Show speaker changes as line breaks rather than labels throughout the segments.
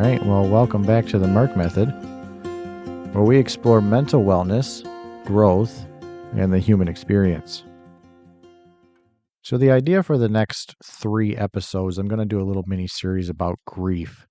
right, well, welcome back to the Merck Method, where we explore mental wellness, growth, and the human experience. So the idea for the next 3 episodes, I'm going to do a little mini series about grief.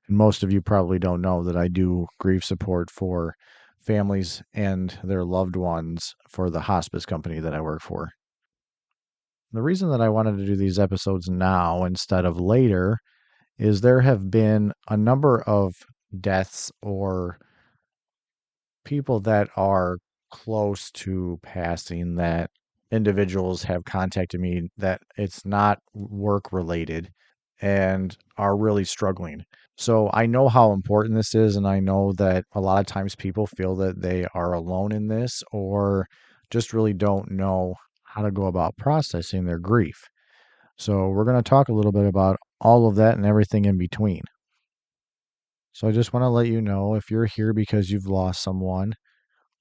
And most of you probably don't know that I do grief support for families and their loved ones for the hospice company that I work for. The reason that I wanted to do these episodes now instead of later is there have been a number of deaths or people that are close to passing that individuals have contacted me that it's not work related and are really struggling. So I know how important this is, and I know that a lot of times people feel that they are alone in this or just really don't know how to go about processing their grief. So we're going to talk a little bit about all of that and everything in between. So I just want to let you know, if you're here because you've lost someone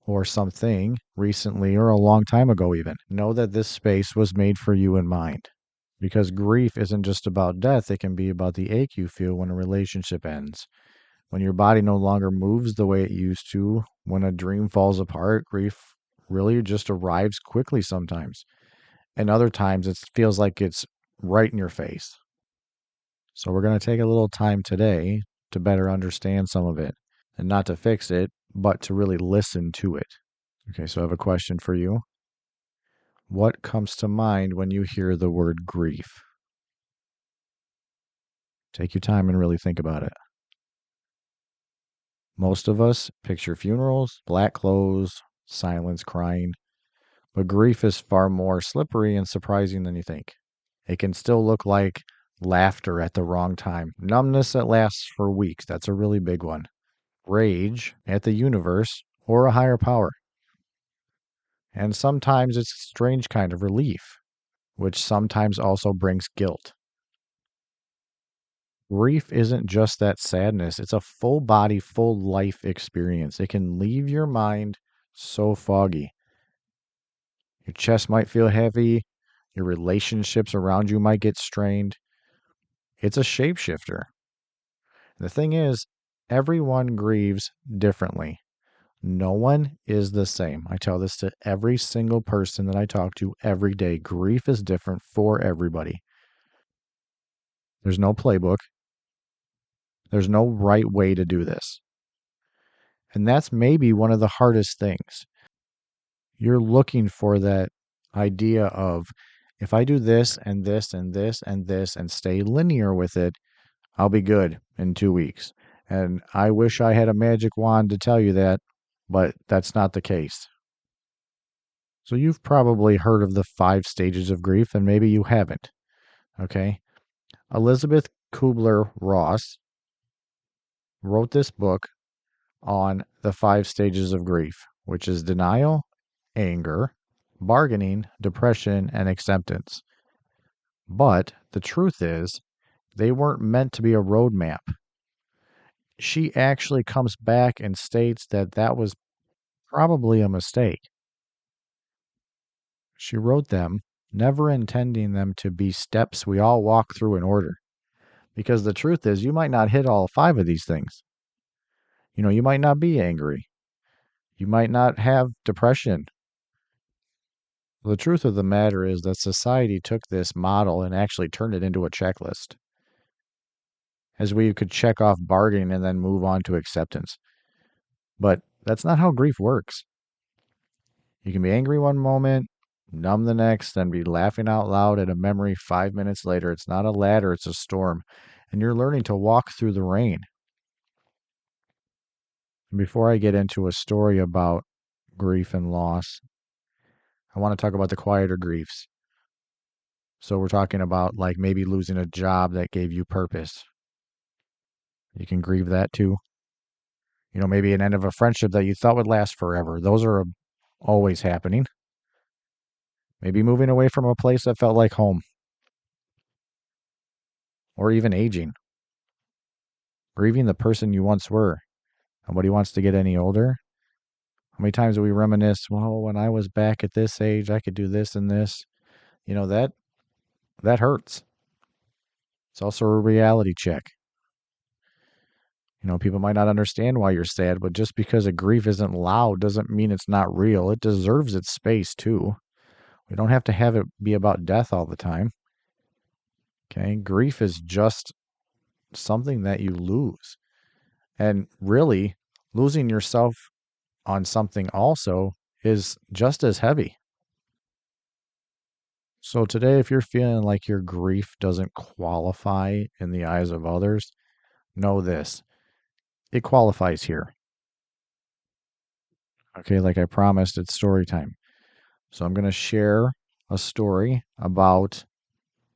or something recently or a long time ago even, know that this space was made for you in mind. Because grief isn't just about death, it can be about the ache you feel when a relationship ends. When your body no longer moves the way it used to, when a dream falls apart, grief really just arrives quickly sometimes. And other times it feels like it's right in your face. So we're going to take a little time today to better understand some of it, and not to fix it, but to really listen to it. Okay, so I have a question for you. What comes to mind when you hear the word grief? Take your time and really think about it. Most of us picture funerals, black clothes, silence, crying, but grief is far more slippery and surprising than you think. It can still look like laughter at the wrong time, numbness that lasts for weeks. That's a really big one. Rage at the universe or a higher power. And sometimes it's a strange kind of relief, which sometimes also brings guilt. Grief isn't just that sadness, it's a full body, full life experience. It can leave your mind so foggy. Your chest might feel heavy, your relationships around you might get strained. It's a shapeshifter. The thing is, everyone grieves differently. No one is the same. I tell this to every single person that I talk to every day. Grief is different for everybody. There's no playbook. There's no right way to do this. And that's maybe one of the hardest things. You're looking for that idea of, if I do this and this and this and this and stay linear with it, I'll be good in 2 weeks. And I wish I had a magic wand to tell you that, but that's not the case. So you've probably heard of the 5 stages of grief, and maybe you haven't. Okay. Elizabeth Kubler-Ross wrote this book on the 5 stages of grief, which is denial, anger, bargaining, depression, and acceptance. But the truth is, they weren't meant to be a roadmap. She actually comes back and states that that was probably a mistake. She wrote them, never intending them to be steps we all walk through in order. Because the truth is, you might not hit all 5 of these things. You might not be angry. You might not have depression. The truth of the matter is that society took this model and actually turned it into a checklist, as we could check off bargaining and then move on to acceptance. But that's not how grief works. You can be angry one moment, numb the next, then be laughing out loud at a memory 5 minutes later. It's not a ladder, it's a storm. And you're learning to walk through the rain. And before I get into a story about grief and loss, I want to talk about the quieter griefs. So we're talking about like maybe losing a job that gave you purpose. You can grieve that too. Maybe an end of a friendship that you thought would last forever. Those are always happening. Maybe moving away from a place that felt like home. Or even aging. Grieving the person you once were. Nobody wants to get any older. How many times do we reminisce, well, when I was back at this age, I could do this and this. That hurts. It's also a reality check. People might not understand why you're sad, but just because a grief isn't loud doesn't mean it's not real. It deserves its space too. We don't have to have it be about death all the time. Okay. Grief is just something that you lose. And really, losing yourself on something also is just as heavy. So today, if you're feeling like your grief doesn't qualify in the eyes of others, know this: it qualifies here. Okay, like I promised, it's story time. So I'm going to share a story about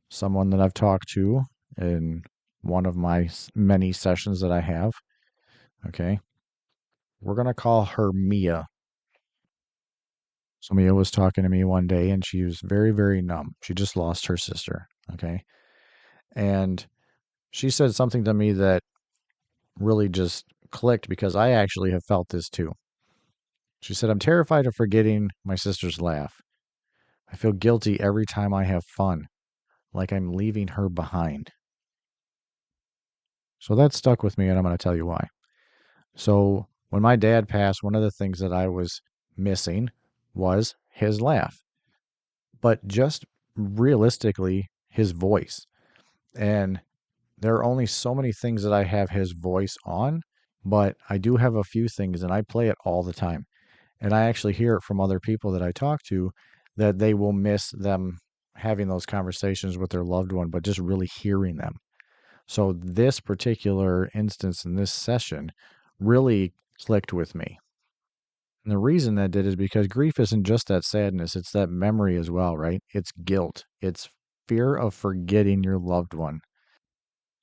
someone that I've talked to in one of my many sessions that I have. Okay, we're going to call her Mia. So Mia was talking to me one day and she was very, very numb. She just lost her sister. Okay. And she said something to me that really just clicked because I actually have felt this too. She said, "I'm terrified of forgetting my sister's laugh. I feel guilty every time I have fun, like I'm leaving her behind." So that stuck with me, and I'm going to tell you why. So when my dad passed, one of the things that I was missing was his laugh, but just realistically, his voice. And there are only so many things that I have his voice on, but I do have a few things, and I play it all the time. And I actually hear it from other people that I talk to that they will miss them having those conversations with their loved one, but just really hearing them. So this particular instance in this session really clicked with me. And the reason that did is because grief isn't just that sadness, it's that memory as well, right? It's guilt, it's fear of forgetting your loved one.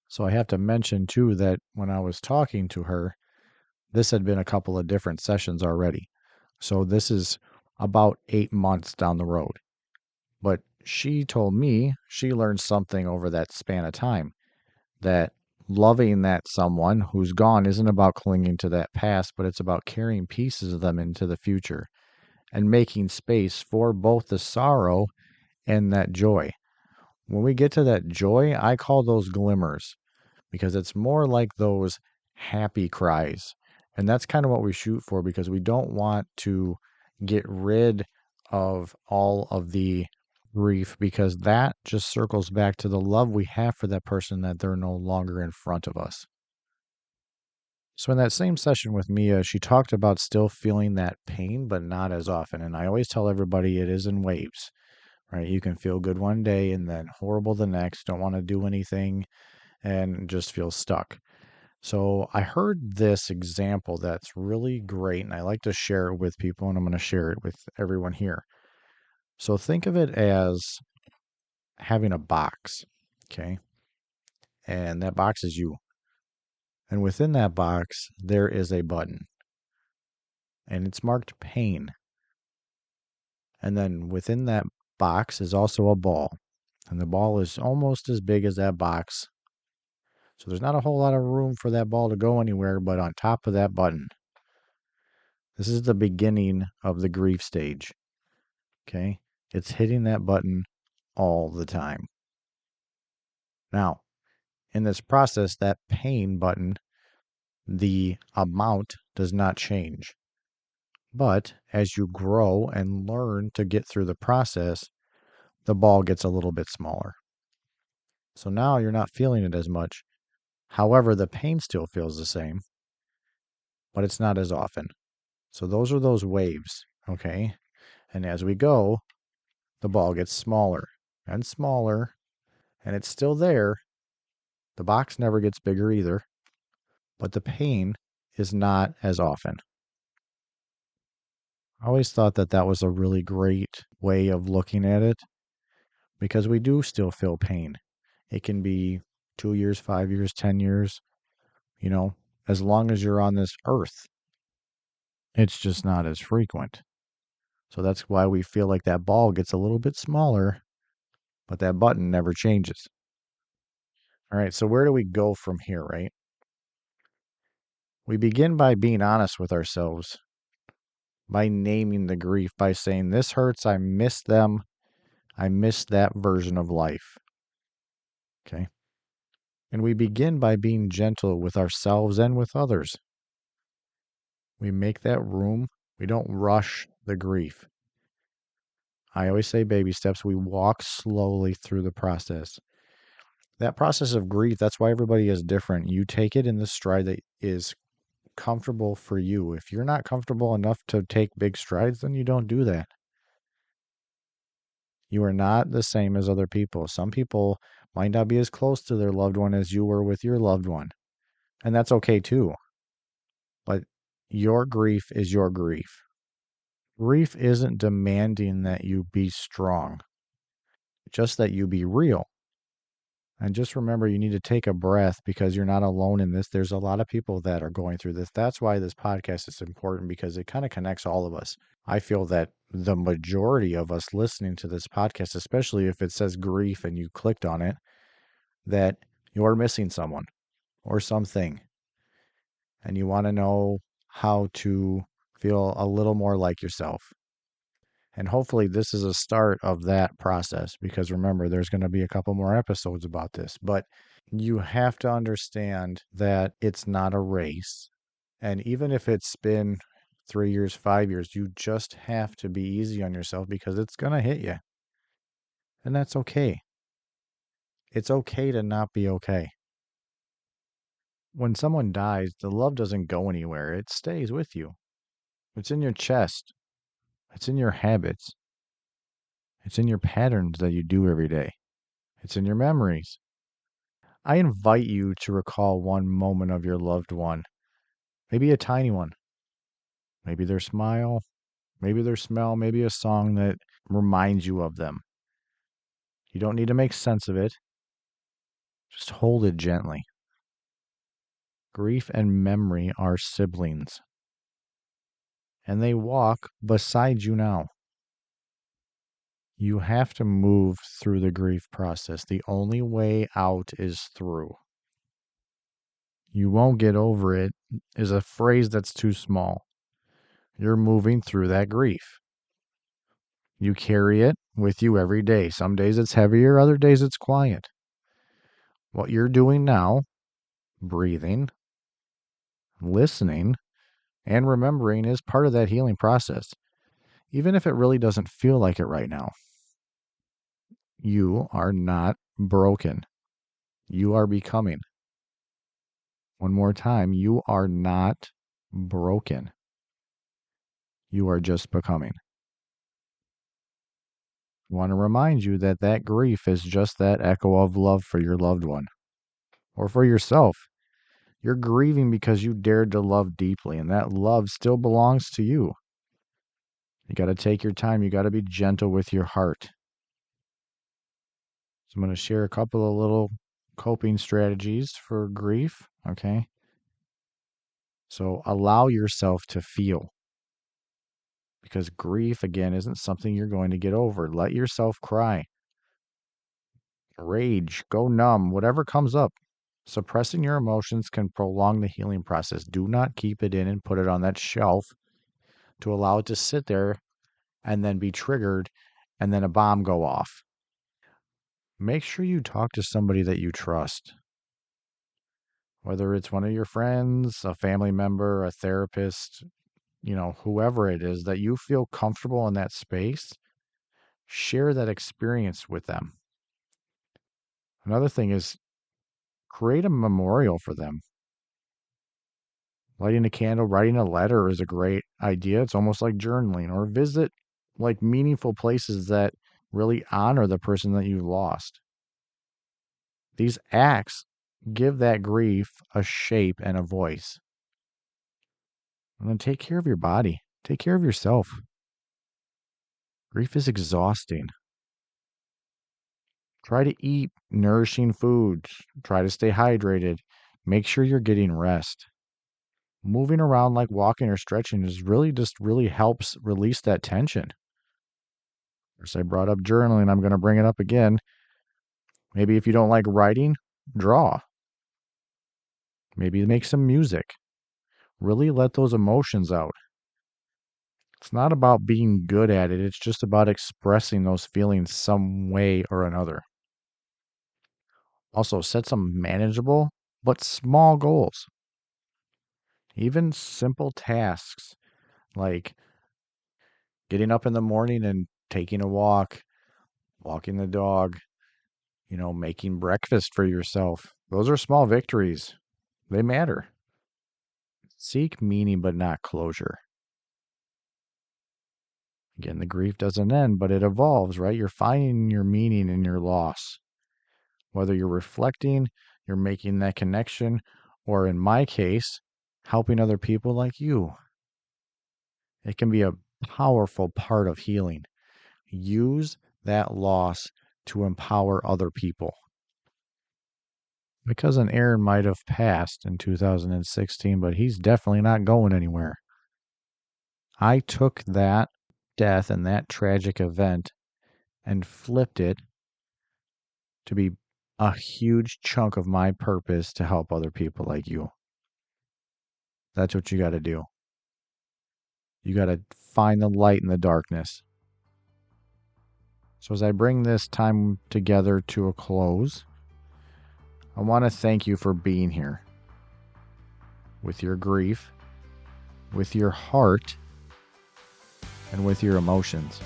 So I have to mention too that when I was talking to her, this had been a couple of different sessions already. So this is about 8 months down the road. But she told me she learned something over that span of time, that loving that someone who's gone isn't about clinging to that past, but it's about carrying pieces of them into the future and making space for both the sorrow and that joy. When we get to that joy, I call those glimmers because it's more like those happy cries. And that's kind of what we shoot for because we don't want to get rid of all of the grief because that just circles back to the love we have for that person that they're no longer in front of us. So, in that same session with Mia, she talked about still feeling that pain, but not as often. And I always tell everybody it is in waves, right? You can feel good one day and then horrible the next, don't want to do anything, and just feel stuck. So, I heard this example that's really great, and I like to share it with people, and I'm going to share it with everyone here. So, think of it as having a box, okay? And that box is you. And within that box, there is a button, and it's marked pain. And then within that box is also a ball, and the ball is almost as big as that box. So there's not a whole lot of room for that ball to go anywhere but on top of that button. This is the beginning of the grief stage. Okay? It's hitting that button all the time. Now, in this process, that pain button, the amount does not change. But as you grow and learn to get through the process, the ball gets a little bit smaller. So now you're not feeling it as much. However, the pain still feels the same, but it's not as often. So those are those waves, okay? And as we go, the ball gets smaller and smaller, and it's still there. The box never gets bigger either, but the pain is not as often. I always thought that that was a really great way of looking at it because we do still feel pain. It can be 2 years, 5 years, 10 years, you know, as long as you're on this earth. It's just not as frequent. So that's why we feel like that ball gets a little bit smaller, but that button never changes. All right, so where do we go from here, right? We begin by being honest with ourselves, by naming the grief, by saying, "This hurts, I miss them, I miss that version of life." Okay. And we begin by being gentle with ourselves and with others. We make that room. We don't rush the grief. I always say baby steps. We walk slowly through the process. That process of grief, that's why everybody is different. You take it in the stride that is comfortable for you. If you're not comfortable enough to take big strides, then you don't do that. You are not the same as other people. Some people might not be as close to their loved one as you were with your loved one. And that's okay too. But your grief is your grief. Grief isn't demanding that you be strong, just that you be real. And just remember, you need to take a breath because you're not alone in this. There's a lot of people that are going through this. That's why this podcast is important because it kind of connects all of us. I feel that the majority of us listening to this podcast, especially if it says grief and you clicked on it, that you're missing someone or something. And you want to know how to feel a little more like yourself. And hopefully, this is a start of that process because remember, there's going to be a couple more episodes about this. But you have to understand that it's not a race. And even if it's been 3 years, 5 years, you just have to be easy on yourself because it's going to hit you. And that's okay. It's okay to not be okay. When someone dies, the love doesn't go anywhere, it stays with you. It's in your chest, it's in your habits, it's in your patterns that you do every day, it's in your memories. I invite you to recall one moment of your loved one, maybe a tiny one, maybe their smile, maybe their smell, maybe a song that reminds you of them. You don't need to make sense of it, just hold it gently. Grief and memory are siblings, and they walk beside you now. You have to move through the grief process. The only way out is through. You won't get over it is a phrase that's too small. You're moving through that grief. You carry it with you every day. Some days it's heavier, other days it's quiet. What you're doing now, breathing, listening, and remembering is part of that healing process, even if it really doesn't feel like it right now. You are not broken. You are becoming. One more time, you are not broken. You are just becoming. I want to remind you that that grief is just that echo of love for your loved one or for yourself. You're grieving because you dared to love deeply, and that love still belongs to you. You got to take your time. You got to be gentle with your heart. So I'm going to share a couple of little coping strategies for grief. Okay. So allow yourself to feel because grief, again, isn't something you're going to get over. Let yourself cry, rage, go numb, whatever comes up. Suppressing your emotions can prolong the healing process. Do not keep it in and put it on that shelf to allow it to sit there and then be triggered and then a bomb go off. Make sure you talk to somebody that you trust. Whether it's one of your friends, a family member, a therapist, whoever it is that you feel comfortable in that space, share that experience with them. Another thing is create a memorial for them. Lighting a candle, writing a letter is a great idea. It's almost like journaling or visit like meaningful places that really honor the person that you lost. These acts give that grief a shape and a voice. And then take care of your body. Take care of yourself. Grief is exhausting. Try to eat nourishing foods. Try to stay hydrated. Make sure you're getting rest. Moving around like walking or stretching is really helps release that tension. As I brought up journaling, I'm going to bring it up again. Maybe if you don't like writing, draw. Maybe make some music. Really let those emotions out. It's not about being good at it. It's just about expressing those feelings some way or another. Also, set some manageable but small goals. Even simple tasks like getting up in the morning and taking a walk, walking the dog, making breakfast for yourself. Those are small victories. They matter. Seek meaning but not closure. Again, the grief doesn't end, but it evolves, right? You're finding your meaning in your loss. Whether you're reflecting, you're making that connection, or in my case, helping other people like you. It can be a powerful part of healing. Use that loss to empower other people. My cousin Aaron might have passed in 2016, but he's definitely not going anywhere. I took that death and that tragic event and flipped it to be a huge chunk of my purpose to help other people like you. That's what you got to do. You got to find the light in the darkness. So as I bring this time together to a close, I want to thank you for being here with your grief, with your heart, and with your emotions.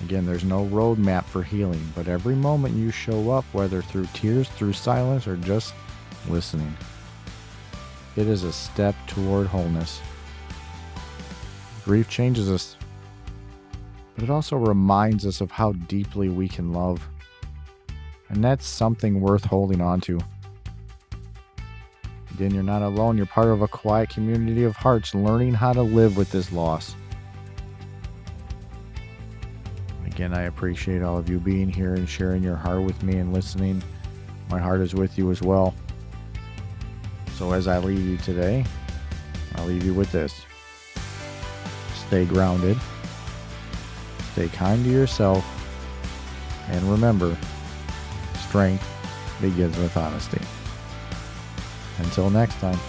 Again, there's no roadmap for healing, but every moment you show up, whether through tears, through silence, or just listening, it is a step toward wholeness. Grief changes us, but it also reminds us of how deeply we can love. And that's something worth holding on to. Again, you're not alone. You're part of a quiet community of hearts learning how to live with this loss. Again, I appreciate all of you being here and sharing your heart with me and listening. My heart is with you as well. So as I leave you today, I'll leave you with this. Stay grounded. Stay kind to yourself. And remember, strength begins with honesty. Until next time.